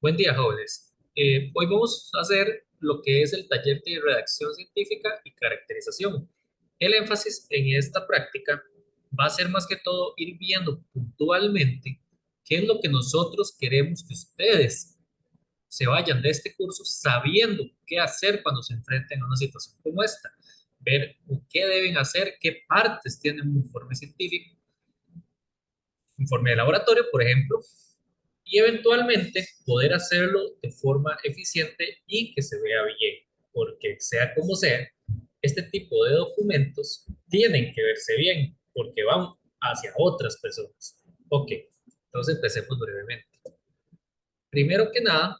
Buen día, jóvenes. Hoy vamos a hacer lo que es el taller de redacción científica y caracterización. El énfasis en esta práctica va a ser más que todo ir viendo puntualmente qué es lo que nosotros queremos que ustedes se vayan de este curso sabiendo qué hacer cuando se enfrenten a una situación como esta. Ver qué deben hacer, qué partes tienen un informe científico, informe de laboratorio, por ejemplo, y eventualmente poder hacerlo de forma eficiente y que se vea bien, porque sea como sea, este tipo de documentos tienen que verse bien, porque van hacia otras personas. Ok, entonces empecemos brevemente. Primero que nada,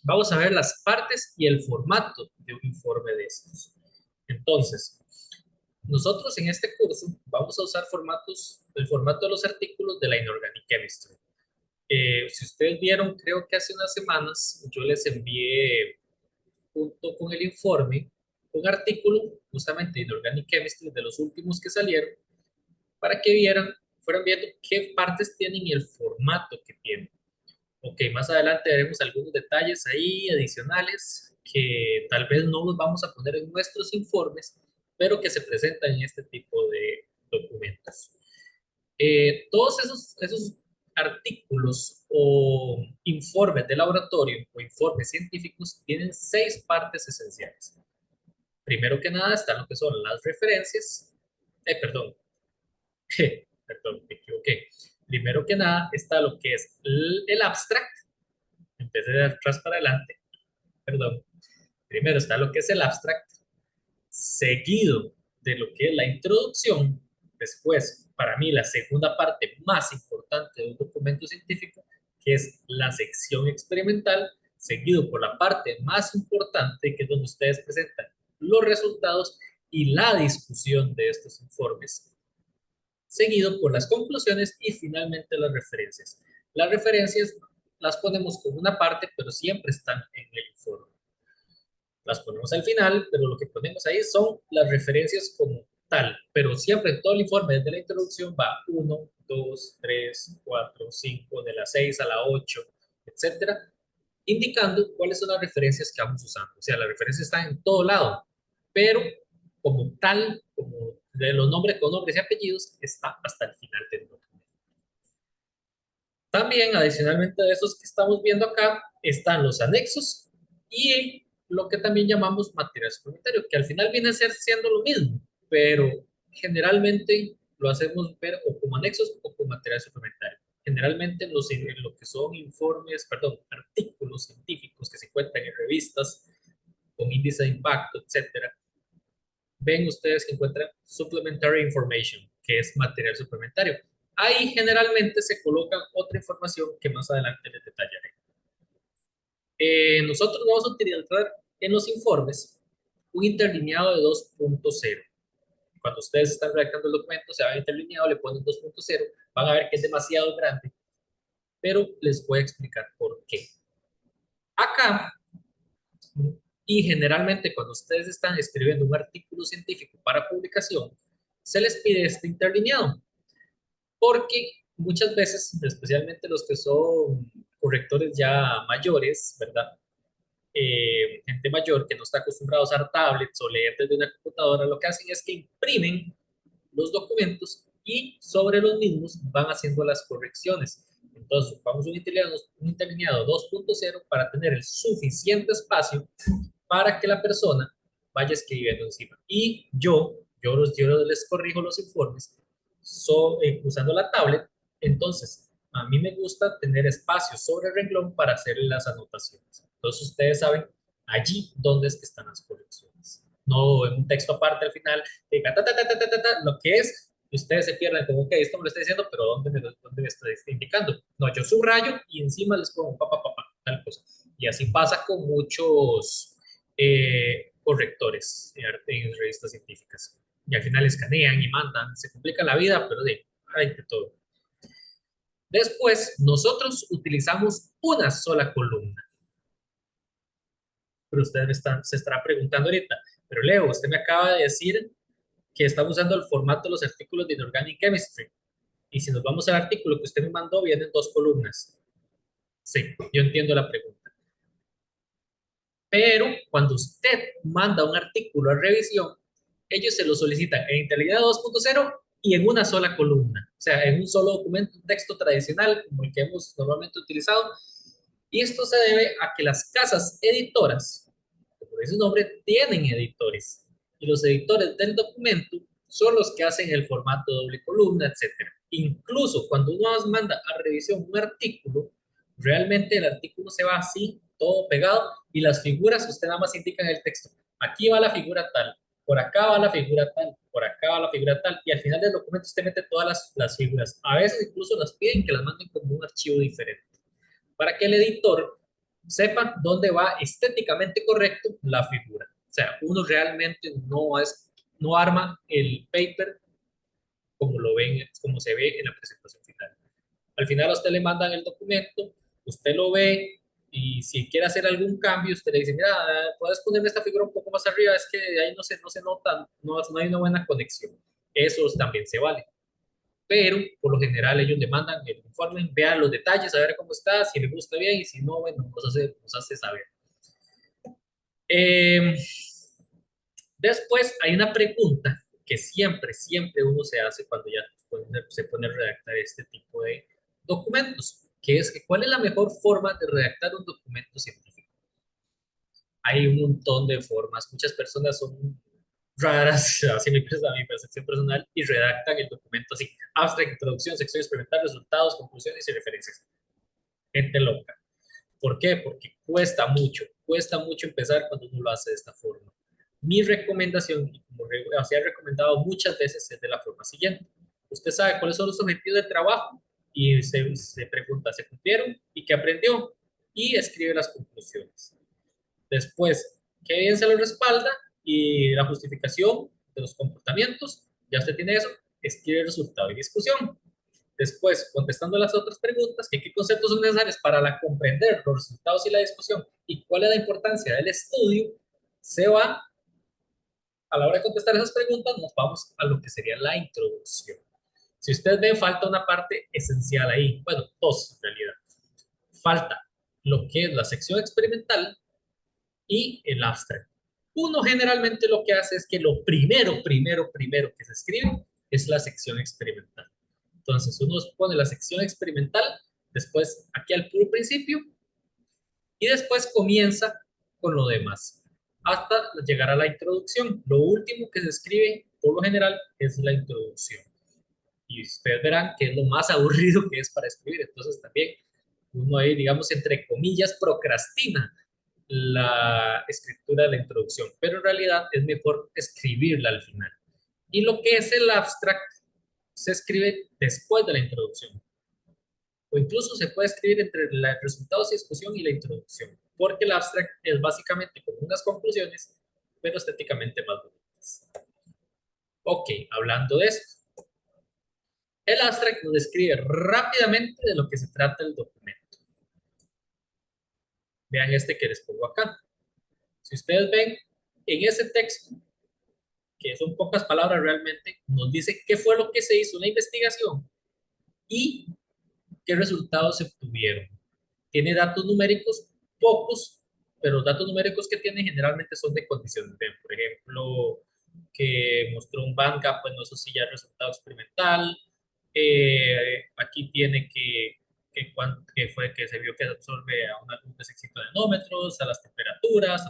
vamos a ver las partes y el formato de un informe de estos. Entonces, nosotros en este curso vamos a usar el formato de los artículos de la Inorganic Chemistry. Si ustedes vieron, creo que hace unas semanas yo les envié, junto con el informe, un artículo justamente de Organic Chemistry, de los últimos que salieron, para que fueran viendo qué partes tienen y el formato que tienen. Ok, más adelante veremos algunos detalles ahí adicionales que tal vez no los vamos a poner en nuestros informes, pero que se presentan en este tipo de documentos. Todos esos artículos o informes de laboratorio o informes científicos tienen seis partes esenciales. Primero que nada están lo que son las referencias. Perdón, perdón, me equivoqué. Primero que nada está lo que es el abstract. Empecé de atrás para adelante, perdón. Primero está lo que es el abstract, seguido de lo que es la introducción. Después, para mí, la segunda parte más importante de un documento científico, que es la sección experimental, seguido por la parte más importante, que es donde ustedes presentan los resultados y la discusión de estos informes, seguido por las conclusiones y finalmente las referencias. Las referencias las ponemos como una parte, pero siempre están en el informe. Las ponemos al final, pero lo que ponemos ahí son las referencias como tal, pero siempre en todo el informe, desde la introducción, va uno, 2, 3, 4, 5, de la 6 a la 8, etcétera, indicando cuáles son las referencias que vamos usando. O sea, las referencias están en todo lado, pero como tal, como de los nombres con nombres y apellidos, está hasta el final del documento. También, adicionalmente de esos que estamos viendo acá, están los anexos y lo que también llamamos material suplementario, que al final viene a ser siendo lo mismo, pero generalmente lo hacemos ver o como anexos o como material suplementario. Generalmente en lo que son informes, perdón, artículos científicos que se encuentran en revistas con índice de impacto, etcétera, ven ustedes que encuentran supplementary information, que es material suplementario. Ahí generalmente se coloca otra información que más adelante les detallaré. Nosotros vamos a utilizar en los informes un interlineado de 2.0. Cuando ustedes están redactando el documento, se va a interlineado, le ponen 2.0, van a ver que es demasiado grande, pero les voy a explicar por qué. Acá, y generalmente cuando ustedes están escribiendo un artículo científico para publicación, se les pide este interlineado, porque muchas veces, especialmente los que son correctores ya mayores, ¿verdad? Gente mayor que no está acostumbrada a usar tablets o leer desde una computadora, lo que hacen es que imprimen los documentos y sobre los mismos van haciendo las correcciones. Entonces, vamos a un interlineado 2.0 para tener el suficiente espacio para que la persona vaya escribiendo encima. Y yo les corrijo los informes usando la tablet. Entonces, a mí me gusta tener espacio sobre el renglón para hacer las anotaciones. Entonces, ustedes saben allí dónde es que están las correcciones. No en un texto aparte al final, diga, lo que es, que ustedes se pierden como que esto me lo está diciendo, pero ¿dónde me está indicando? No, yo subrayo y encima les pongo tal cosa. Y así pasa con muchos correctores en revistas científicas. Y al final escanean y mandan, se complica la vida, pero hay de todo. Después, nosotros utilizamos una sola columna. Pero se estará preguntando ahorita, pero Leo, usted me acaba de decir que estamos usando el formato de los artículos de Inorganic Chemistry. Y si nos vamos al artículo que usted me mandó, vienen dos columnas. Sí, yo entiendo la pregunta. Pero cuando usted manda un artículo a revisión, ellos se lo solicitan en Inteligencia 2.0 y en una sola columna, o sea, en un solo documento, un texto tradicional como el que hemos normalmente utilizado. Y esto se debe a que las casas editoras, que por ese nombre, tienen editores. Y los editores del documento son los que hacen el formato doble columna, etcétera. Incluso cuando uno manda a revisión un artículo, realmente el artículo se va así, todo pegado, y las figuras usted nada más indica en el texto. Aquí va la figura tal, por acá va la figura tal, por acá va la figura tal, y al final del documento usted mete todas las figuras. A veces incluso las piden que las manden como un archivo diferente, para que el editor sepa dónde va estéticamente correcto la figura. O sea, uno realmente no arma el paper como lo ven, como se ve en la presentación final. Al final a usted le mandan el documento, usted lo ve y si quiere hacer algún cambio, usted le dice, mira, puedes ponerme esta figura un poco más arriba, es que ahí no se nota, no hay una buena conexión. Eso también se vale. Pero por lo general ellos le mandan el informe, vean los detalles, a ver cómo está, si le gusta bien y si no, bueno, nos hace saber. Eh, Después hay una pregunta que siempre uno se hace cuando ya se pone a redactar este tipo de documentos, que es que ¿cuál es la mejor forma de redactar un documento científico? Hay un montón de formas, muchas personas son raras, así mi percepción personal, y redactan el documento así, abstract, introducción, sección experimental, resultados, conclusiones y referencias. Gente loca. ¿Por qué? Porque cuesta mucho empezar cuando uno lo hace de esta forma. Mi recomendación, y como se ha recomendado muchas veces, es de la forma siguiente. Usted sabe cuáles son los objetivos del trabajo y se pregunta, ¿se cumplieron? ¿Y qué aprendió? Y escribe las conclusiones. Después, ¿qué evidencia lo respalda? Y la justificación de los comportamientos. Ya usted tiene eso, escribe el resultado y discusión. Después, contestando las otras preguntas, que qué conceptos son necesarios para comprender los resultados y la discusión y cuál es la importancia del estudio, se va, a la hora de contestar esas preguntas, nos vamos a lo que sería la introducción. Si usted ve, falta una parte esencial ahí, bueno, dos en realidad. Falta lo que es la sección experimental y el abstract. Uno generalmente lo que hace es que lo primero que se escribe es la sección experimental. Entonces uno pone la sección experimental, después aquí al puro principio y después comienza con lo demás hasta llegar a la introducción. Lo último que se escribe por lo general es la introducción. Y ustedes verán que es lo más aburrido que es para escribir. Entonces también uno ahí, digamos, entre comillas, procrastina la escritura de la introducción, pero en realidad es mejor escribirla al final. Y lo que es el abstract se escribe después de la introducción, o incluso se puede escribir entre los resultados y discusión y la introducción, porque el abstract es básicamente como unas conclusiones, pero estéticamente más bonitas. Ok, hablando de esto, el abstract nos describe rápidamente de lo que se trata el documento. Vean este que les pongo acá. Si ustedes ven, en ese texto, que son pocas palabras realmente, nos dice qué fue lo que se hizo, una investigación y qué resultados se obtuvieron. Tiene datos numéricos pocos, pero los datos numéricos que tiene generalmente son de condiciones. Por ejemplo, que mostró un bandgap, pues no, eso sí ya es resultado experimental. Aquí tiene que fue que se vio que se absorbe a una luz de 600 nanómetros, a las temperaturas,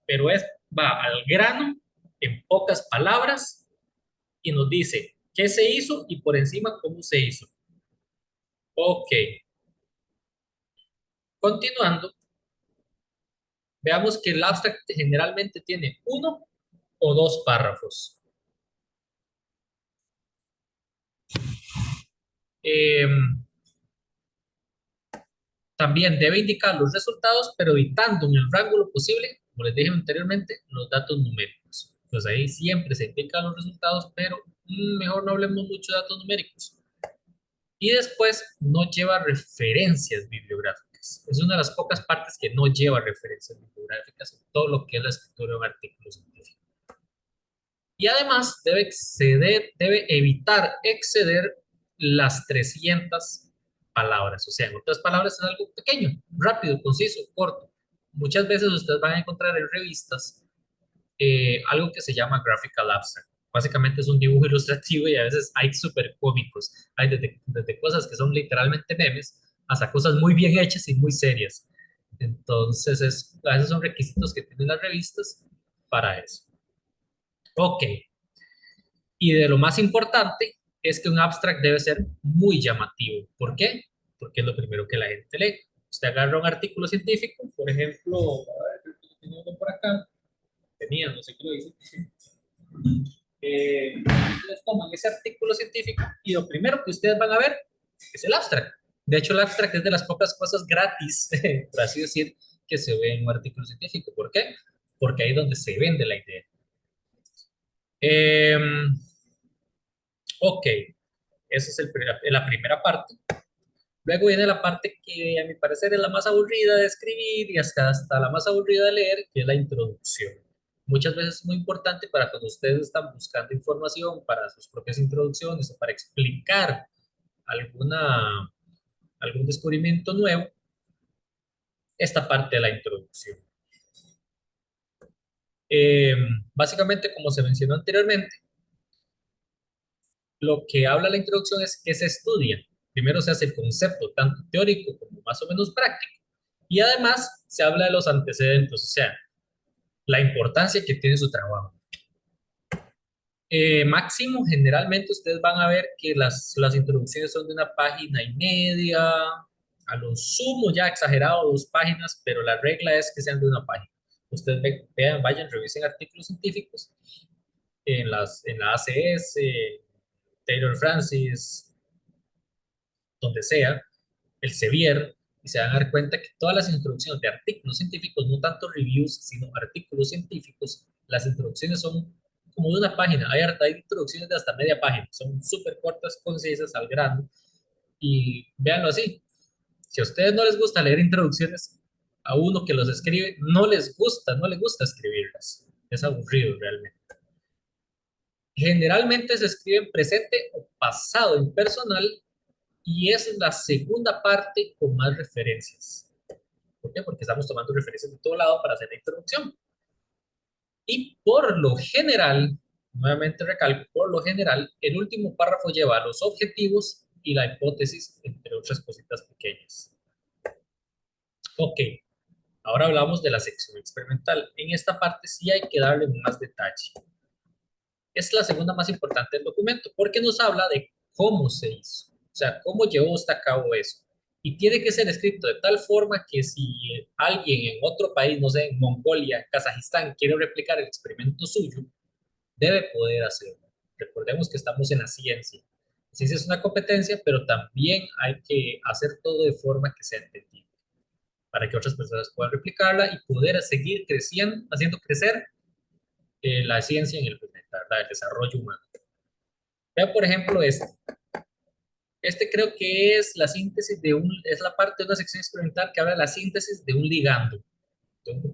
pero va al grano, en pocas palabras, y nos dice qué se hizo y por encima cómo se hizo. Ok, continuando, veamos que el abstract generalmente tiene uno o dos párrafos. Eh, También debe indicar los resultados, pero evitando en el rango lo posible, como les dije anteriormente, los datos numéricos. Pues ahí siempre se indican los resultados, pero mejor no hablemos mucho de datos numéricos. Y después no lleva referencias bibliográficas. Es una de las pocas partes que no lleva referencias bibliográficas en todo lo que es la escritura de un artículo científico. Y además debe evitar exceder las 300 palabras. O sea, en otras palabras, es algo pequeño, rápido, conciso, corto. Muchas veces ustedes van a encontrar en revistas algo que se llama graphical abstract. Básicamente es un dibujo ilustrativo y a veces hay súper cómicos. Hay desde cosas que son literalmente memes hasta cosas muy bien hechas y muy serias. Entonces, a veces son requisitos que tienen las revistas para eso. Ok, y de lo más importante es que un abstract debe ser muy llamativo. ¿Por qué? Porque es lo primero que la gente lee. Usted agarra un artículo científico, por ejemplo, a ver, tenía uno por acá, tenía, no sé qué lo dice. Ustedes toman ese artículo científico y lo primero que ustedes van a ver es el abstract. De hecho, el abstract es de las pocas cosas gratis, por así decir, que se ve en un artículo científico. ¿Por qué? Porque ahí es donde se vende la idea. Eh, ok, esa es la primera parte. Luego viene la parte que a mi parecer es la más aburrida de escribir y hasta la más aburrida de leer, que es la introducción. Muchas veces es muy importante para cuando ustedes están buscando información para sus propias introducciones o para explicar alguna, algún descubrimiento nuevo, esta parte de la introducción. Eh, Básicamente, como se mencionó anteriormente, lo que habla la introducción es que se estudia. Primero se hace el concepto, tanto teórico como más o menos práctico. Y además se habla de los antecedentes, o sea, la importancia que tiene su trabajo. Máximo, generalmente ustedes van a ver que las introducciones son de una página y media, a lo sumo ya exagerado 2 páginas, pero la regla es que sean de una página. Ustedes vean, vayan, revisen artículos científicos en la ACS, Taylor Francis, donde sea, el Sevier, y se van a dar cuenta que todas las introducciones de artículos científicos, no tanto reviews, sino artículos científicos, las introducciones son como de una página. Hay introducciones de hasta media página, son súper cortas, concisas, al grano, y véanlo así. Si a ustedes no les gusta leer introducciones, a uno que los escribe, no les gusta escribirlas. Es aburrido realmente. Generalmente se escribe en presente o pasado impersonal y es la segunda parte con más referencias. ¿Por qué? Porque estamos tomando referencias de todo lado para hacer la introducción. Y por lo general, nuevamente recalco, por lo general, el último párrafo lleva los objetivos y la hipótesis, entre otras cositas pequeñas. Ok, ahora hablamos de la sección experimental. En esta parte sí hay que darle más detalle. Es la segunda más importante del documento porque nos habla de cómo se hizo, o sea, cómo llevó usted a cabo eso. Y tiene que ser escrito de tal forma que si alguien en otro país, no sé, en Mongolia, Kazajistán, quiere replicar el experimento suyo, debe poder hacerlo. Recordemos que estamos en la ciencia. La ciencia es una competencia, pero también hay que hacer todo de forma que sea entendible, para que otras personas puedan replicarla y poder seguir creciendo, haciendo crecer la ciencia en el planeta, ¿verdad? El desarrollo humano. Vean, por ejemplo, este. Este creo que es la síntesis es la parte de una sección experimental que habla de la síntesis de un ligando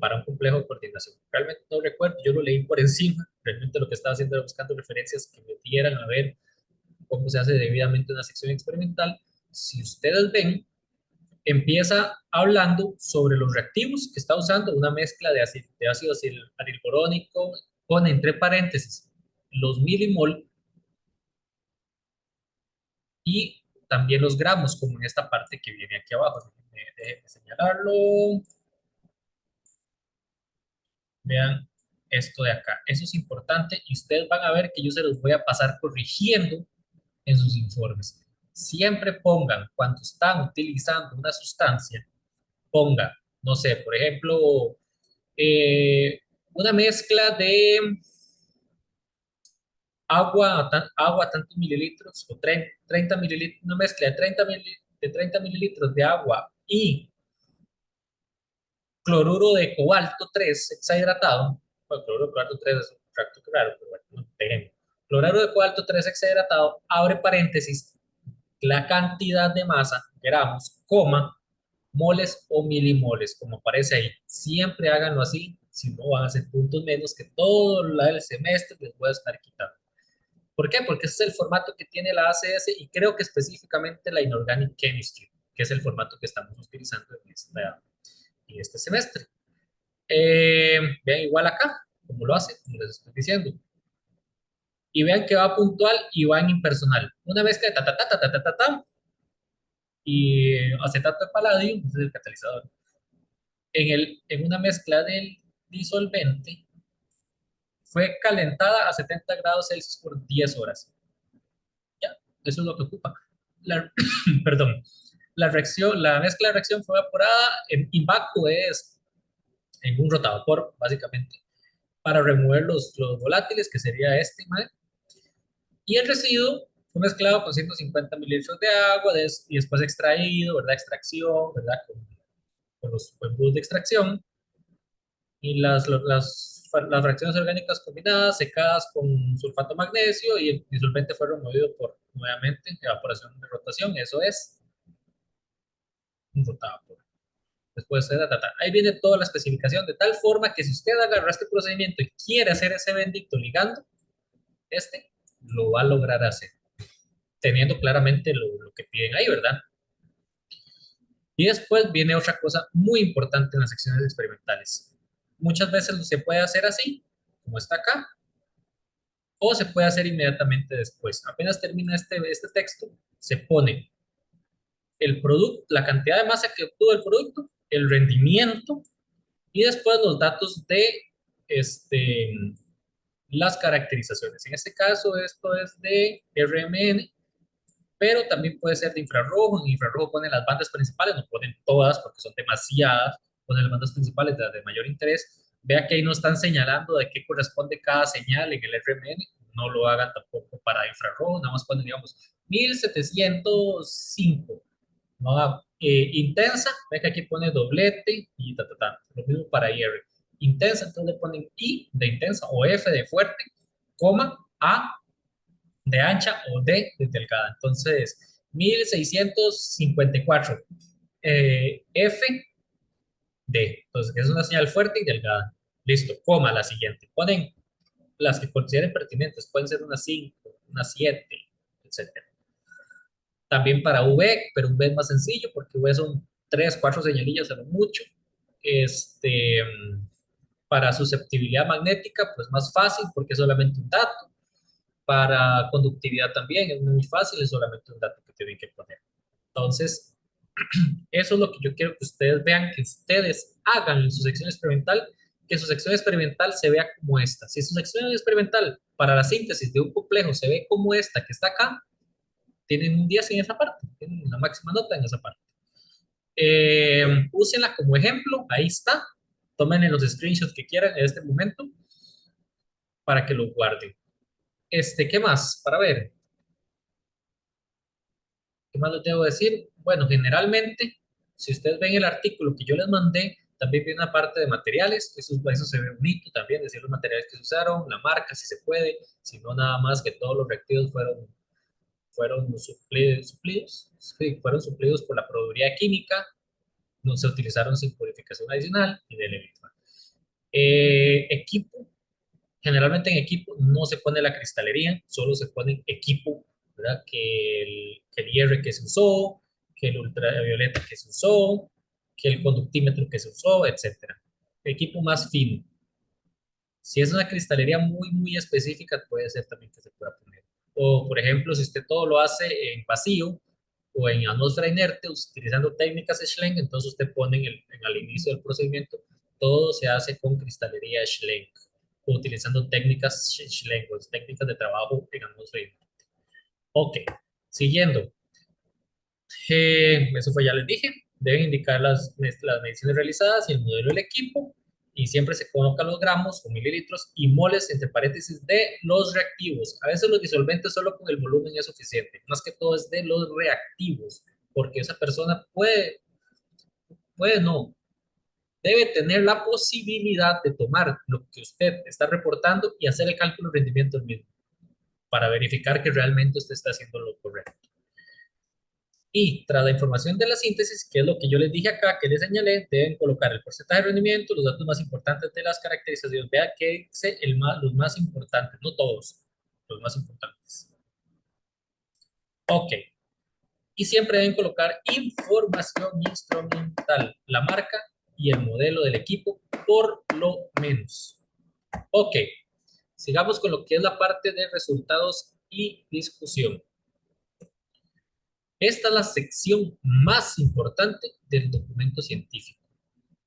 para un complejo de coordinación. Realmente no recuerdo, yo lo leí por encima. Realmente lo que estaba haciendo era buscando referencias que me dieran a ver cómo se hace debidamente una sección experimental. Si ustedes ven, empieza hablando sobre los reactivos que está usando, una mezcla de ácido arilborónico, pone entre paréntesis los milimol y también los gramos, como en esta parte que viene aquí abajo. Déjenme señalarlo. Vean esto de acá. Eso es importante y ustedes van a ver que yo se los voy a pasar corrigiendo en sus informes. Siempre pongan, cuando están utilizando una sustancia, pongan, no sé, por ejemplo, eh, una mezcla de agua tantos mililitros, o 30 mililitros, una mezcla de 30 mililitros de agua y cloruro de cobalto 3 hexahidratado. Bueno, cloruro de cobalto 3 es un fracto claro, pero bueno, no tenemos. Cloruro de cobalto 3 hexahidratado, abre paréntesis, la cantidad de masa, gramos, coma, moles o milimoles, como aparece ahí. Siempre háganlo así, si no van a hacer puntos menos que todo el semestre les voy a estar quitando. ¿Por qué? Porque ese es el formato que tiene la ACS y creo que específicamente la Inorganic Chemistry, que es el formato que estamos utilizando en este semestre. Vean igual acá, como lo hace, como les estoy diciendo. Y vean que va puntual y va en impersonal. Una mezcla de ta, ta, ta, ta, ta, ta, ta, ta, y acetato de paladio, ese es el catalizador. En una mezcla del disolvente, fue calentada a 70 grados Celsius por 10 horas. Ya, eso es lo que ocupa. La, perdón, la mezcla de reacción fue evaporada en impacto es en un rotavapor, básicamente, para remover los volátiles, que sería este, ¿vale? Y el residuo fue mezclado con 150 mililitros de agua y después extraído, ¿verdad? Extracción, ¿verdad? Con los embudos de extracción y las fracciones orgánicas combinadas, secadas con sulfato magnesio y el disolvente fue removido por, nuevamente, evaporación de rotación, eso es un rotavapor. Después, ahí viene toda la especificación, de tal forma que si usted agarra este procedimiento y quiere hacer ese bendito ligando, este lo va a lograr hacer, teniendo claramente lo que piden ahí, ¿verdad? Y después viene otra cosa muy importante en las secciones experimentales. Muchas veces se puede hacer así, como está acá, o se puede hacer inmediatamente después. Apenas termina este texto, se pone el producto, la cantidad de masa que obtuvo el producto, el rendimiento y después los datos de este, las caracterizaciones. En este caso, esto es de RMN, pero también puede ser de infrarrojo. En infrarrojo ponen las bandas principales, no ponen todas porque son demasiadas, ponen las bandas principales de mayor interés. Vea que ahí no están señalando de qué corresponde cada señal en el RMN, no lo hagan tampoco para infrarrojo, nada más ponen, digamos, 1705. ¿No? Intensa, ve que aquí pone doblete y ta, ta, ta. Lo mismo para IR. Intensa, entonces le ponen I de intensa o F de fuerte, coma, A de ancha o D de delgada. Entonces, 1654. F, D. Entonces, es una señal fuerte y delgada. Listo, coma la siguiente. Ponen las que consideren pertinentes. Pueden ser una 5, una 7, etcétera. También para V, pero V es más sencillo porque V son 3, 4 señalillas a lo mucho. Este, para susceptibilidad magnética, pues más fácil porque es solamente un dato. Para conductividad también es muy fácil, es solamente un dato que tienen que poner. Entonces, eso es lo que yo quiero que ustedes vean, que ustedes hagan en su sección experimental, que su sección experimental se vea como esta. Si su sección experimental para la síntesis de un complejo se ve como esta que está acá, tienen un 10 en esa parte, tienen una máxima nota en esa parte. Úsenla como ejemplo, ahí está. Tomen los screenshots que quieran en este momento para que lo guarden. ¿Qué más? Para ver, ¿qué más les debo decir? Bueno, generalmente, si ustedes ven el artículo que yo les mandé, también viene una parte de materiales, eso se ve bonito también, decir los materiales que se usaron, la marca, si se puede, si no nada más que todos los reactivos fueron suplidos, sí, fueron suplidos por la proveeduría química, no se utilizaron sin purificación adicional y de levitón. Equipo, generalmente en equipo no se pone la cristalería, solo se pone equipo, ¿verdad? Que el IR que se usó, que el ultravioleta que se usó, que el conductímetro que se usó, etcétera. Equipo más fino. Si es una cristalería muy, muy específica, puede ser también que se pueda poner. O, por ejemplo, si usted todo lo hace en vacío o en atmósfera inerte, utilizando técnicas Schlenk, entonces usted pone al inicio del procedimiento, todo se hace con cristalería Schlenk, o utilizando técnicas Schlenk, o técnicas de trabajo en atmósfera inerte. Ok, siguiendo. Eso fue, ya les dije, deben indicar las mediciones realizadas y el modelo del equipo, y siempre se colocan los gramos o mililitros y moles entre paréntesis de los reactivos. A veces los disolventes solo con el volumen es suficiente, más que todo es de los reactivos, porque esa persona puede no, debe tener la posibilidad de tomar lo que usted está reportando y hacer el cálculo de rendimiento del mismo, para verificar que realmente usted está haciendo lo correcto. Y tras la información de la síntesis, que es lo que yo les dije acá, que les señalé, deben colocar el porcentaje de rendimiento, los datos más importantes de las caracterizaciones. Vean que dice los más importantes, no todos. los más importantes. Ok. Y siempre deben colocar información instrumental, la marca y el modelo del equipo, por lo menos. Ok. Sigamos con lo que es la parte de resultados y discusión. Esta es la sección más importante del documento científico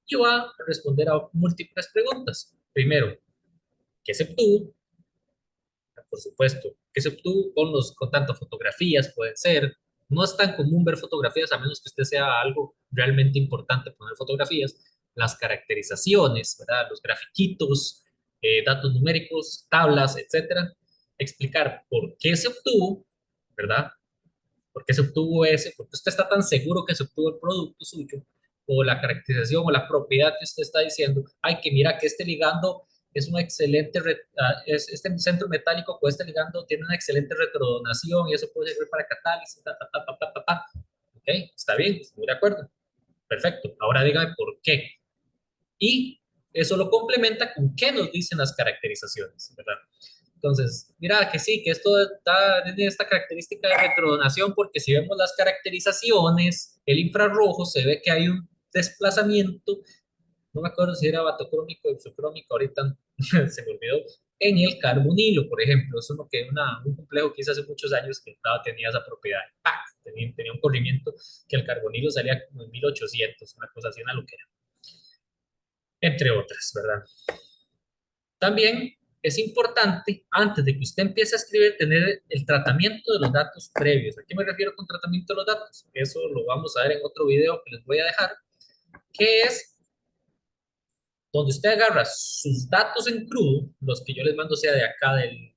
y va a responder a múltiples preguntas. Primero, ¿qué se obtuvo? Por supuesto, ¿qué se obtuvo con tantas fotografías? Pueden ser. No es tan común ver fotografías a menos que usted sea algo realmente importante poner fotografías. Las caracterizaciones, ¿verdad? Los grafiquitos, datos numéricos, tablas, etcétera. Explicar por qué se obtuvo, ¿verdad? ¿Por qué se obtuvo ese? ¿Por qué usted está tan seguro que se obtuvo el producto suyo? O la caracterización o la propiedad que usted está diciendo. Ay, que mira que este ligando es un excelente, este centro metálico con este ligando tiene una excelente retrodonación y eso puede servir para catálisis, ta, ta, ta, ta, ta, ta, ta. Ok, está bien, estoy de acuerdo. Perfecto. Ahora dígame por qué. Y eso lo complementa con qué nos dicen las caracterizaciones, ¿verdad? Entonces, mira que sí, que esto tiene esta característica de retrodonación, porque si vemos las caracterizaciones, el infrarrojo se ve que hay un desplazamiento, no me acuerdo si era batocrómico o isocrómico, ahorita se me olvidó, en el carbonilo, por ejemplo. Es uno que un complejo que hice hace muchos años que tenía esa propiedad. ¡Pac! Tenía un corrimiento que el carbonilo salía como en 1800, una cosa así, una loquera, entre otras, ¿verdad? También es importante, antes de que usted empiece a escribir, tener el tratamiento de los datos previos. ¿A qué me refiero con tratamiento de los datos? Eso lo vamos a ver en otro video que les voy a dejar, que es donde usted agarra sus datos en crudo, los que yo les mando sea de acá del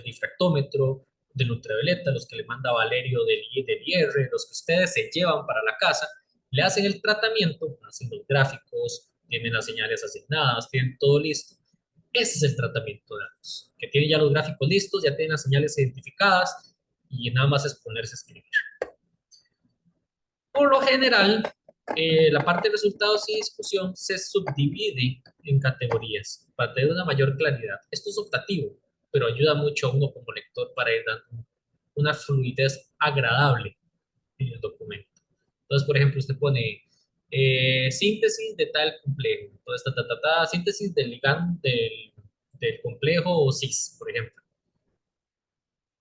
difractómetro, del ultravioleta, los que le manda Valerio del IR, los que ustedes se llevan para la casa, le hacen el tratamiento, hacen los gráficos, tienen las señales asignadas, tienen todo listo. Ese es el tratamiento de datos, que tiene ya los gráficos listos, ya tienen las señales identificadas y nada más es ponerse a escribir. Por lo general, la parte de resultados y discusión se subdivide en categorías para tener una mayor claridad. Esto es optativo, pero ayuda mucho a uno como lector para ir dando una fluidez agradable en el documento. Entonces, por ejemplo, usted pone síntesis de tal complejo, entonces, síntesis del ligando del complejo cis, por ejemplo.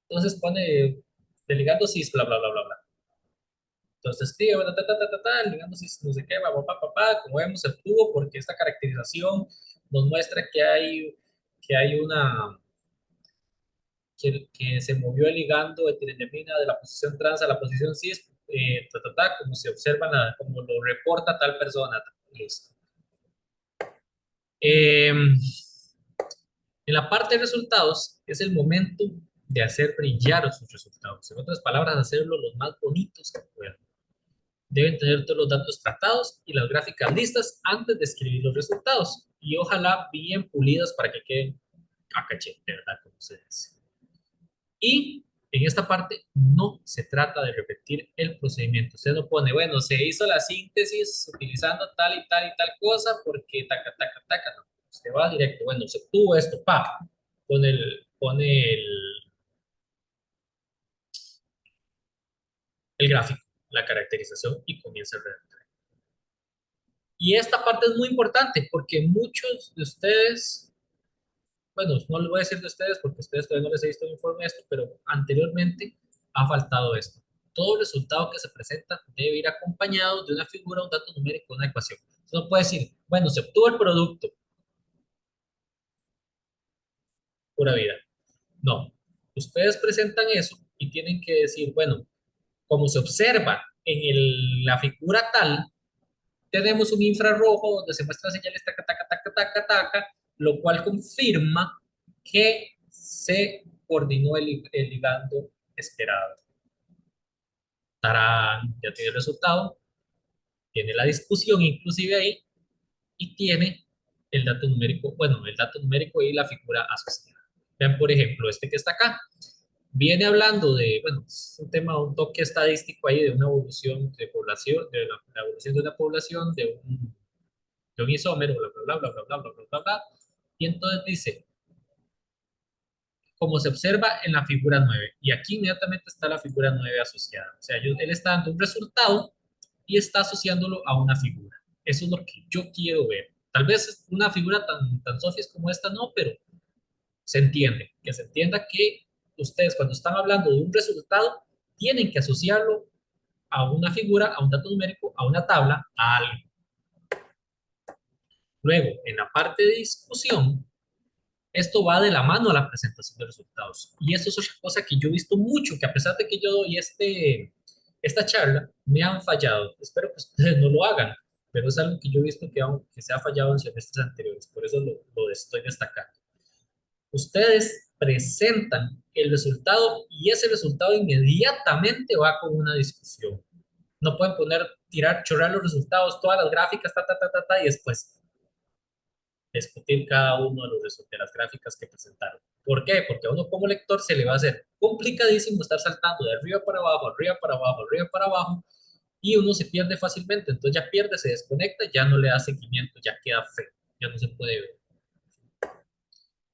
Entonces pone del ligando cis, bla, bla, bla, bla, bla. Entonces escribe, bueno, digamos, no sé qué, como vemos, se obtuvo porque esta caracterización nos muestra que hay que se movió el ligando de tirenefrina de la posición trans a la posición cis, como se observa, como lo reporta tal persona. Listo. En la parte de resultados es el momento de hacer brillar sus resultados. En otras palabras, hacerlos los más bonitos que puedan. Deben tener todos los datos tratados y las gráficas listas antes de escribir los resultados. Y ojalá bien pulidas para que queden a cachete, ¿verdad? Como se dice. Y en esta parte no se trata de repetir el procedimiento. Usted no pone, bueno, se hizo la síntesis utilizando tal y tal y tal cosa porque taca, taca, taca. No. Usted va directo, bueno, se obtuvo esto, pa, el gráfico, la caracterización y comienza a redactar. Y esta parte es muy importante porque muchos de ustedes, bueno, no les voy a decir de ustedes porque ustedes todavía no les he visto el informe de esto, pero anteriormente ha faltado esto. Todo resultado que se presenta debe ir acompañado de una figura, un dato numérico, una ecuación. Usted no puede decir, bueno, se obtuvo el producto, pura vida. No. Ustedes presentan eso y tienen que decir, bueno, como se observa en la figura tal, tenemos un infrarrojo donde se muestran señales taca, taca, taca, taca, taca, lo cual confirma que se coordinó el ligando esperado. Tarán, ya tiene el resultado, tiene la discusión inclusive ahí y tiene el dato numérico, bueno, el dato numérico y la figura asociada. Vean, por ejemplo, este que está acá. Viene hablando de, bueno, es un tema, un toque estadístico ahí de una evolución de población, de la evolución de una población, de un isómero, bla, bla, bla, bla, bla, bla, bla, bla, bla, bla. Y entonces dice, como se observa en la figura 9. Y aquí inmediatamente está la figura 9 asociada. O sea, él está dando un resultado y está asociándolo a una figura. Eso es lo que yo quiero ver. Tal vez una figura tan sofias como esta no, pero se entiende. Que se entienda que ustedes cuando están hablando de un resultado tienen que asociarlo a una figura, a un dato numérico, a una tabla, a algo. Luego, en la parte de discusión, esto va de la mano a la presentación de resultados. Y eso es otra cosa que yo he visto mucho, que a pesar de que yo doy esta charla, me han fallado. Espero que ustedes no lo hagan, pero es algo que yo he visto que se ha fallado en semestres anteriores, por eso lo estoy destacando. Ustedes presentan el resultado y ese resultado inmediatamente va con una discusión. No pueden chorrar los resultados, todas las gráficas, y después discutir cada uno de las gráficas que presentaron. ¿Por qué? Porque a uno como lector se le va a hacer complicadísimo estar saltando de arriba para abajo, arriba para abajo, arriba para abajo, y uno se pierde fácilmente. Entonces ya pierde, se desconecta, ya no le da seguimiento, ya queda feo, ya no se puede ver.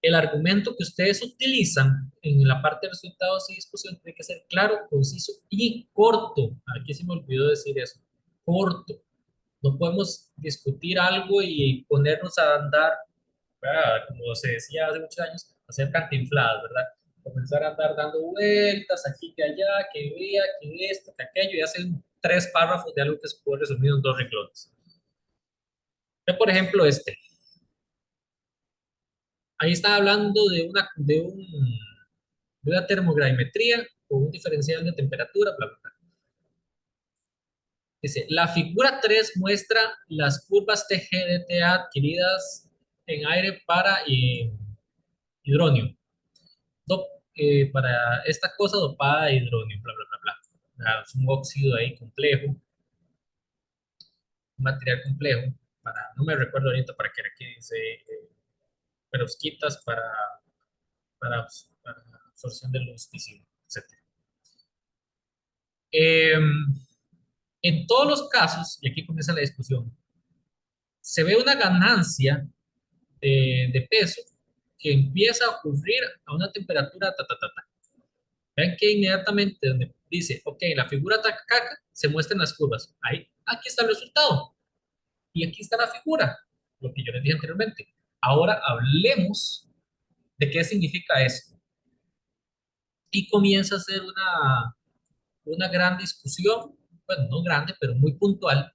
El argumento que ustedes utilizan en la parte de resultados y discusión tiene que ser claro, conciso y corto. Aquí se me olvidó decir eso. Corto. No podemos discutir algo y ponernos a andar, ¿verdad? Como se decía hace muchos años, hacer cantinfladas, ¿verdad? Comenzar a andar dando vueltas aquí, que allá, que vea, que esto, que aquello, y hacer 3 párrafos de algo que se puede resumir en 2 renglones. Por ejemplo, ahí está hablando de una termogravimetría o un diferencial de temperatura, bla, bla, bla. Dice, la figura 3 muestra las curvas TGDTA adquiridas en aire para hidronio. Para esta cosa dopada de hidronio, bla, bla, bla, bla. Es un óxido ahí complejo, un material complejo. No me recuerdo ahorita para qué era que dice, perovskitas para absorción de luz visible, etc. En todos los casos, y aquí comienza la discusión, se ve una ganancia de peso que empieza a ocurrir a una temperatura ta, ta, ta, ta. Ven que inmediatamente donde dice, ok, en la figura tacaca se muestran las curvas. Ahí, aquí está el resultado. Y aquí está la figura, lo que yo les dije anteriormente. Ahora hablemos de qué significa esto. Y comienza a ser una gran discusión, bueno, no grande, pero muy puntual,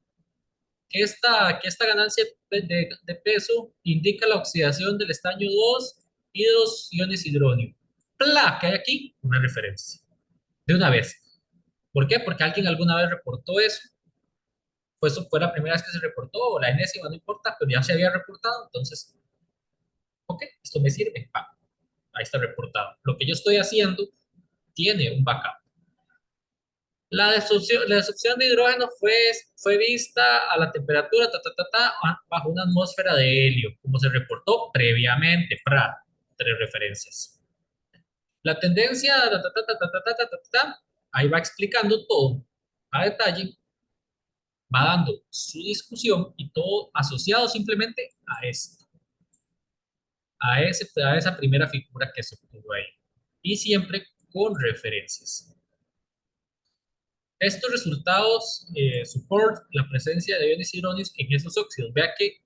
que esta ganancia de peso indica la oxidación del estaño 2 y de los iones hidróneo. ¡Pla! ¿Qué hay aquí? Una referencia. De una vez. ¿Por qué? Porque alguien alguna vez reportó eso. Fue la primera vez que se reportó, o la enésima, no importa, pero ya se había reportado, entonces, ok, esto me sirve. Ahí está reportado. Lo que yo estoy haciendo tiene un backup. La destrucción de hidrógeno fue vista a la temperatura bajo una atmósfera de helio, como se reportó previamente. 3 referencias. La tendencia, ahí va explicando todo a detalle, va dando su discusión y todo asociado simplemente a esto, a esa primera figura que se obtuvo ahí. Y siempre con referencias. Estos resultados support la presencia de iones hidróneos en esos óxidos. Vea que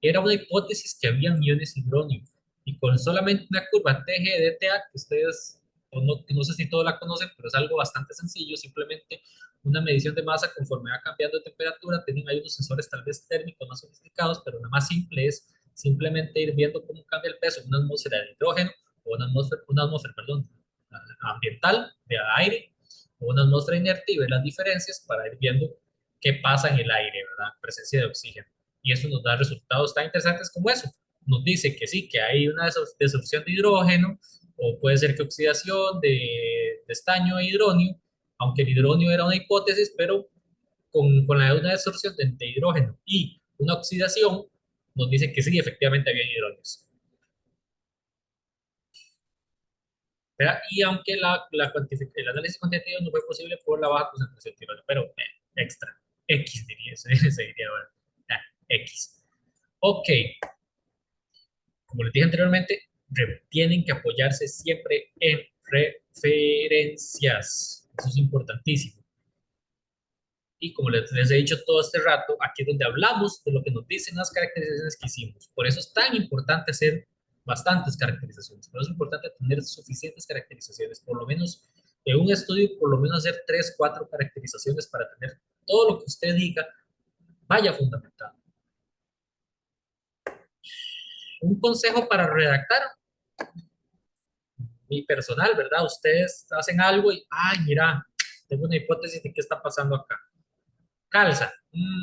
era una hipótesis que habían iones hidróneos y con solamente una curva TGDTA, que ustedes, no sé si todos la conocen, pero es algo bastante sencillo, simplemente una medición de masa conforme va cambiando de temperatura. Tienen ahí unos sensores tal vez térmicos más sofisticados, pero lo más simple es simplemente ir viendo cómo cambia el peso en una atmósfera de hidrógeno o una atmósfera, perdón, ambiental de aire o una atmósfera inerte y ver las diferencias para ir viendo qué pasa en el aire, ¿verdad? Presencia de oxígeno. Y eso nos da resultados tan interesantes como eso. Nos dice que sí, que hay una desorción de hidrógeno, o puede ser que oxidación de estaño e hidróneo, aunque el hidróneo era una hipótesis, pero con una desorción de hidrógeno y una oxidación, nos dice que sí, efectivamente había hidrógenos. ¿Verdad? Y aunque el análisis cuantitativo no fue posible por la baja concentración de hidrógeno, pero extra, X diría, se diría ahora. X. Ok, como les dije anteriormente, Tienen que apoyarse siempre en referencias. Eso es importantísimo. Y como les he dicho todo este rato, aquí es donde hablamos de lo que nos dicen las caracterizaciones que hicimos. Por eso es tan importante hacer bastantes caracterizaciones. Por eso es importante tener suficientes caracterizaciones. Por lo menos en un estudio, por lo menos hacer 3, 4 caracterizaciones para tener todo lo que usted diga vaya fundamentado. Un consejo para redactar, mi personal, ¿verdad? Ustedes hacen algo y, ay, mira, tengo una hipótesis de qué está pasando acá. Calza.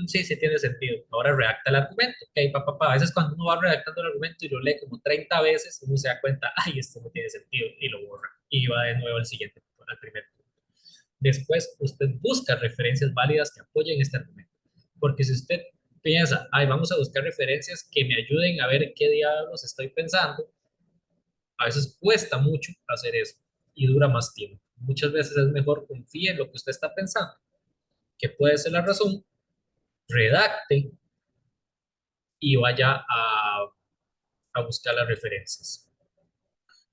Sí, sí tiene sentido. Ahora redacta el argumento. Ok, A veces cuando uno va redactando el argumento y lo lee como 30 veces, uno se da cuenta, ay, esto no tiene sentido, y lo borra. Y va de nuevo al siguiente, al primer punto. Después, usted busca referencias válidas que apoyen este argumento. Porque si usted piensa, ay, vamos a buscar referencias que me ayuden a ver qué diablos estoy pensando, a veces cuesta mucho hacer eso y dura más tiempo. Muchas veces es mejor confíe en lo que usted está pensando, que puede ser la razón, redacte y vaya a buscar las referencias.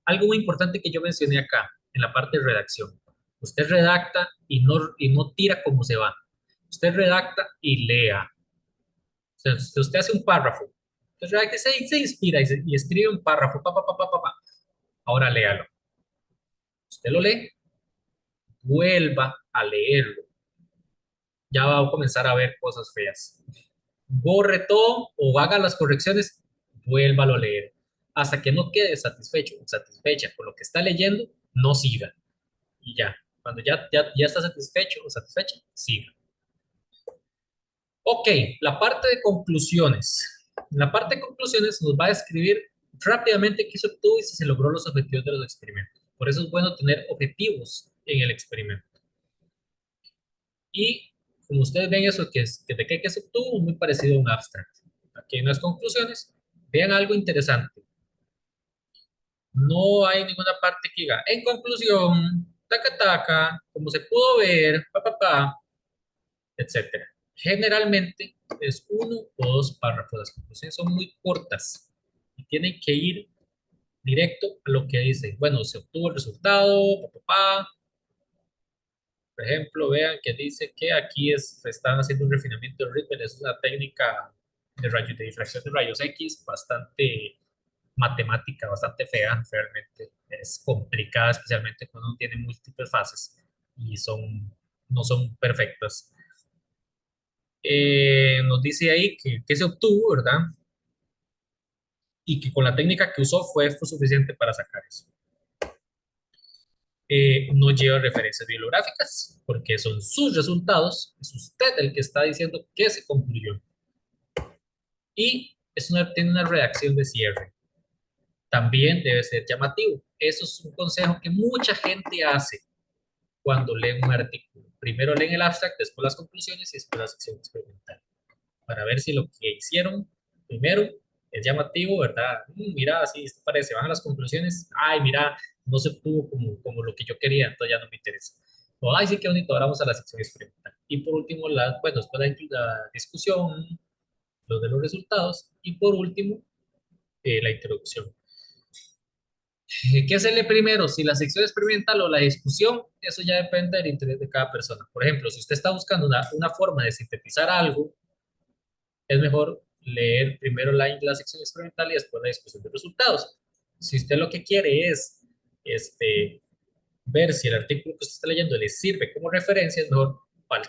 Algo muy importante que yo mencioné acá, en la parte de redacción. Usted redacta y no tira como se va. Usted redacta y lea. O sea, si usted hace un párrafo, usted redacta y se inspira y escribe un párrafo, ahora léalo. Usted lo lee, vuelva a leerlo. Ya va a comenzar a ver cosas feas. Borre todo o haga las correcciones, vuélvalo a leer. Hasta que no quede satisfecho o satisfecha con lo que está leyendo, no siga. Y ya, cuando ya está satisfecho o satisfecha, siga. Ok, la parte de conclusiones. La parte de conclusiones nos va a describir rápidamente qué se obtuvo y si se logró los objetivos de los experimentos. Por eso es bueno tener objetivos en el experimento. Y como ustedes ven eso, que de qué se obtuvo, muy parecido a un abstract. Aquí hay unas conclusiones. Vean algo interesante. No hay ninguna parte que diga, en conclusión, taca taca, como se pudo ver, etcétera. Generalmente es uno o dos párrafos. Las conclusiones son muy cortas y tienen que ir directo a lo que dice. Bueno, se obtuvo el resultado, Por ejemplo, vean que dice que aquí están haciendo un refinamiento de Ripple. Es una técnica de difracción de rayos X bastante matemática, bastante fea, realmente. Es complicada, especialmente cuando uno tiene múltiples fases y no son perfectas. Nos dice ahí que se obtuvo, ¿verdad? Y que con la técnica que usó fue suficiente para sacar eso. No lleva referencias bibliográficas porque son sus resultados, es usted el que está diciendo que se concluyó. Y tiene una redacción de cierre. También debe ser llamativo. Eso es un consejo que mucha gente hace cuando lee un artículo. Primero leen el abstract, después las conclusiones y después la sección experimental, para ver si lo que hicieron primero es llamativo, ¿verdad? Mira, así esto parece, van a las conclusiones, ay, mira, no se obtuvo como lo que yo quería, entonces ya no me interesa. O, ay, sí, qué bonito, ahora vamos a la sección experimental. Y por último, bueno, después la discusión, los de los resultados, y por último, la introducción. ¿Qué hacerle primero? Si la sección experimental o la discusión, eso ya depende del interés de cada persona. Por ejemplo, si usted está buscando una forma de sintetizar algo, es mejor leer primero la sección experimental y después la discusión de resultados. Si usted lo que quiere es ver si el artículo que usted está leyendo le sirve como referencia, es mejor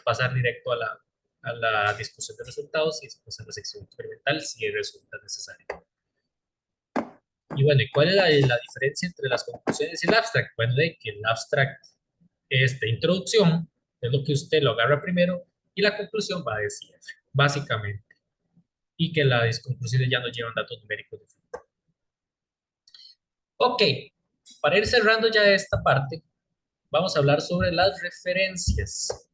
pasar directo a la discusión de resultados y después a la sección experimental si resulta necesario. Y bueno, ¿y cuál es la diferencia entre las conclusiones y el abstract? Bueno, de que el abstract es de introducción, es lo que usted lo agarra primero, y la conclusión va a decir, básicamente, y que las conclusiones ya no llevan datos numéricos definidos. Ok, para ir cerrando ya esta parte, vamos a hablar sobre las referencias.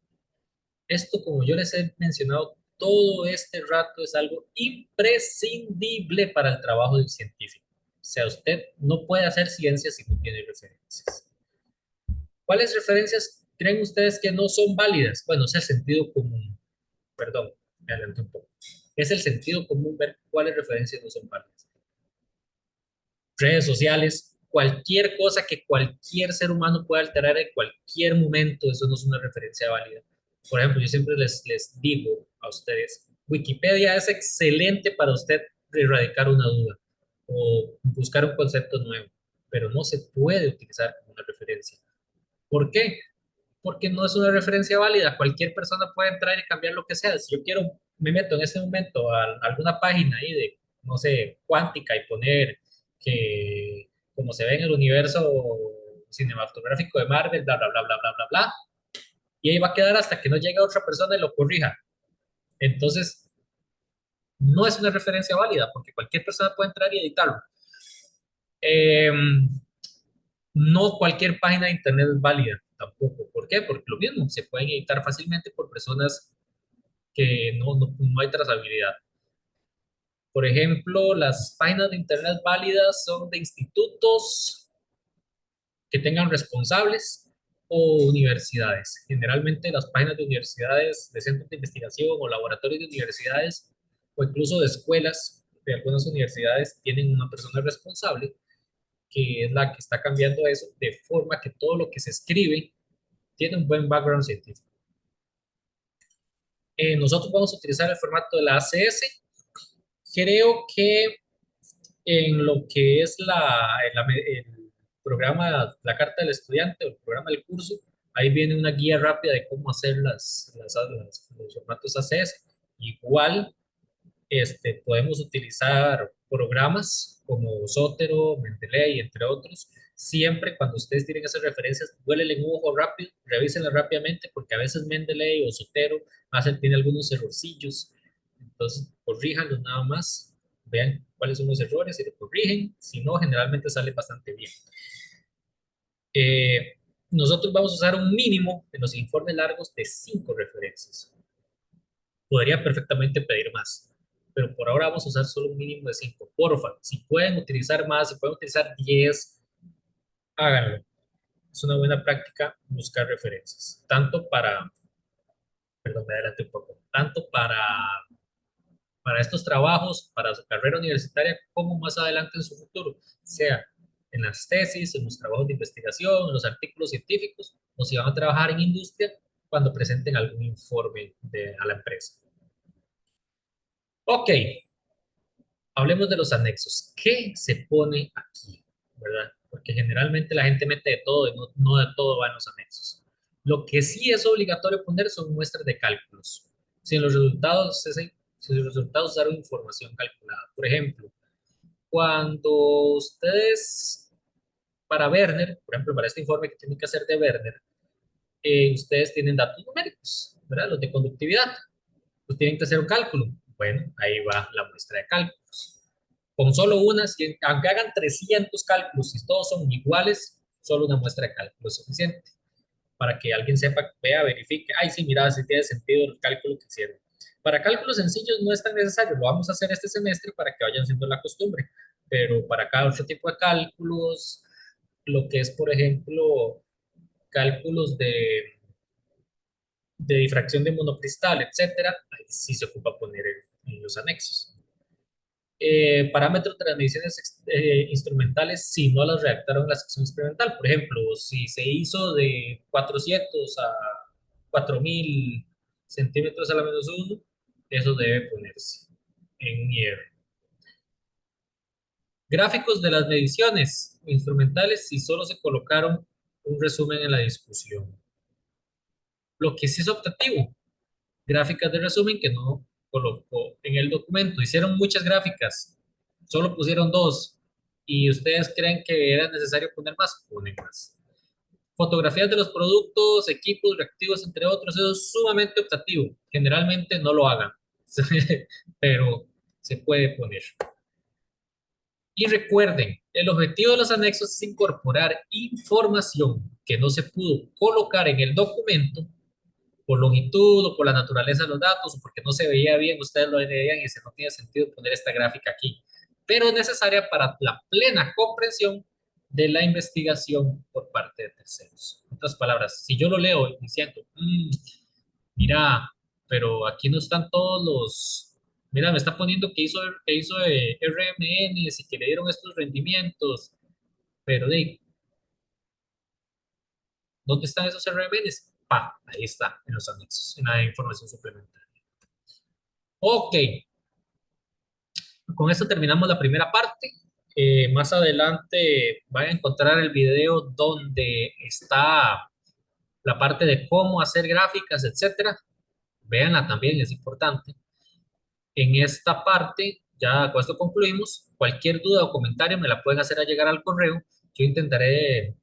Esto, como yo les he mencionado todo este rato, es algo imprescindible para el trabajo del científico. O sea, usted no puede hacer ciencia si no tiene referencias. ¿Cuáles referencias creen ustedes que no son válidas? Bueno, es el sentido común. Perdón, me adelanté un poco. Es el sentido común ver cuáles referencias no son válidas. redes sociales, cualquier cosa que cualquier ser humano pueda alterar en cualquier momento, eso no es una referencia válida. Por ejemplo, yo siempre les digo a ustedes, Wikipedia es excelente para usted erradicar una duda o buscar un concepto nuevo, pero no se puede utilizar como una referencia. ¿Por qué? Porque no es una referencia válida. Cualquier persona puede entrar y cambiar lo que sea. Si yo quiero, me meto en ese momento a alguna página ahí de, no sé, cuántica y poner que como se ve en el universo cinematográfico de Marvel, bla, bla, bla, bla, bla, bla, bla, y ahí va a quedar hasta que no llegue otra persona y lo corrija. Entonces, no es una referencia válida porque cualquier persona puede entrar y editarlo. Eh, no cualquier página de internet es válida tampoco. ¿Por qué? Porque lo mismo, se pueden editar fácilmente por personas que no hay trazabilidad. Por ejemplo, las páginas de internet válidas son de institutos que tengan responsables o universidades. Generalmente las páginas de universidades, de centros de investigación o laboratorios de universidades o incluso de escuelas de algunas universidades tienen una persona responsable que es la que está cambiando eso de forma que todo lo que se escribe tiene un buen background científico. Nosotros vamos a utilizar el formato de la ACS. Creo que en lo que es el programa, la carta del estudiante o el programa del curso, ahí viene una guía rápida de cómo hacer los formatos ACS. Igual, podemos utilizar programas como Zotero, Mendeley, entre otros. Siempre cuando ustedes tienen esas referencias, vuélele un ojo rápido, revísenlas rápidamente, porque a veces Mendeley o Zotero tiene algunos errorcillos. Entonces, corríjanlos nada más, vean cuáles son los errores y lo corrigen. Si no, generalmente sale bastante bien. Eh, Nosotros vamos a usar un mínimo en los informes largos de 5 referencias. Podría perfectamente pedir más, pero por ahora vamos a usar solo un mínimo de 5. Porfa, si pueden utilizar más, si pueden utilizar 10, háganlo. Es una buena práctica buscar referencias, tanto para, perdón, me adelanté un poco, tanto para estos trabajos, para su carrera universitaria, como más adelante en su futuro, sea en las tesis, en los trabajos de investigación, en los artículos científicos, o si van a trabajar en industria cuando presenten algún informe a la empresa. Ok, hablemos de los anexos. ¿Qué se pone aquí? ¿Verdad? Porque generalmente la gente mete de todo y no de todo va en los anexos. Lo que sí es obligatorio poner son muestras de cálculos. Si en los resultados, si los resultados usaron información calculada. Por ejemplo, cuando ustedes, para Werner, por ejemplo, para este informe que tienen que hacer de Werner, ustedes tienen datos numéricos, ¿verdad? Los de conductividad. Pues tienen que hacer un cálculo. Bueno, ahí va la muestra de cálculos. Con solo una, aunque hagan 300 cálculos, si todos son iguales, solo una muestra de cálculo es suficiente para que alguien sepa, vea, verifique, ay, sí, mira, sí tiene sentido el cálculo que hicieron. Para cálculos sencillos no es tan necesario, lo vamos a hacer este semestre para que vayan siendo la costumbre, pero para cada otro tipo de cálculos, lo que es, por ejemplo, cálculos de difracción de monocristal, etcétera, ahí sí se ocupa poner en los anexos. Parámetros de las mediciones instrumentales si no las redactaron la sección experimental. Por ejemplo, si se hizo de 400 a 4000 centímetros a la menos 1, eso debe ponerse en IR. Gráficos de las mediciones instrumentales si solo se colocaron un resumen en la discusión. Lo que sí es optativo, gráficas de resumen que no colocó en el documento. Hicieron muchas gráficas, solo pusieron 2 y ustedes creen que era necesario poner más, ponen más. Fotografías de los productos, equipos, reactivos, entre otros, eso es sumamente optativo. Generalmente no lo hagan, pero se puede poner. Y recuerden, el objetivo de los anexos es incorporar información que no se pudo colocar en el documento por longitud o por la naturaleza de los datos o porque no se veía bien, ustedes lo veían y dice, no tiene sentido poner esta gráfica aquí, pero es necesaria para la plena comprensión de la investigación por parte de terceros. En otras palabras, si yo lo leo y siento, mira, pero aquí no están todos Mira, me está poniendo que hizo RMNs y que le dieron estos rendimientos, pero de, ¿dónde están esos RMNs? Pa, ahí está, en los anexos, en la información suplementaria. Ok, con esto terminamos la primera parte. Más adelante van a encontrar el video donde está la parte de cómo hacer gráficas, etcétera. Véanla también, es importante. En esta parte, ya con esto concluimos. Cualquier duda o comentario me la pueden hacer llegar al correo. Yo intentaré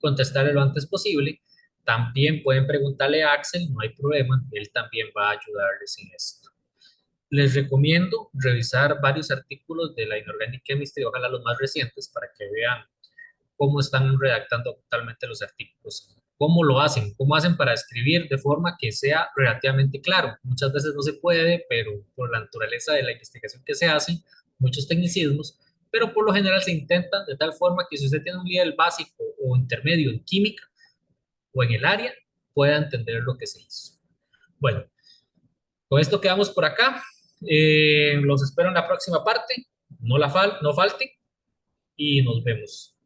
contestarle lo antes posible. También pueden preguntarle a Axel, no hay problema, él también va a ayudarles en esto. Les recomiendo revisar varios artículos de la Inorganic Chemistry, ojalá los más recientes, para que vean cómo están redactando actualmente los artículos, cómo lo hacen, cómo hacen para escribir de forma que sea relativamente claro. Muchas veces no se puede, pero por la naturaleza de la investigación que se hace, muchos tecnicismos, pero por lo general se intenta de tal forma que si usted tiene un nivel básico o intermedio en química o en el área, pueda entender lo que se hizo. Bueno, con esto quedamos por acá. Los espero en la próxima parte. No falten y nos vemos.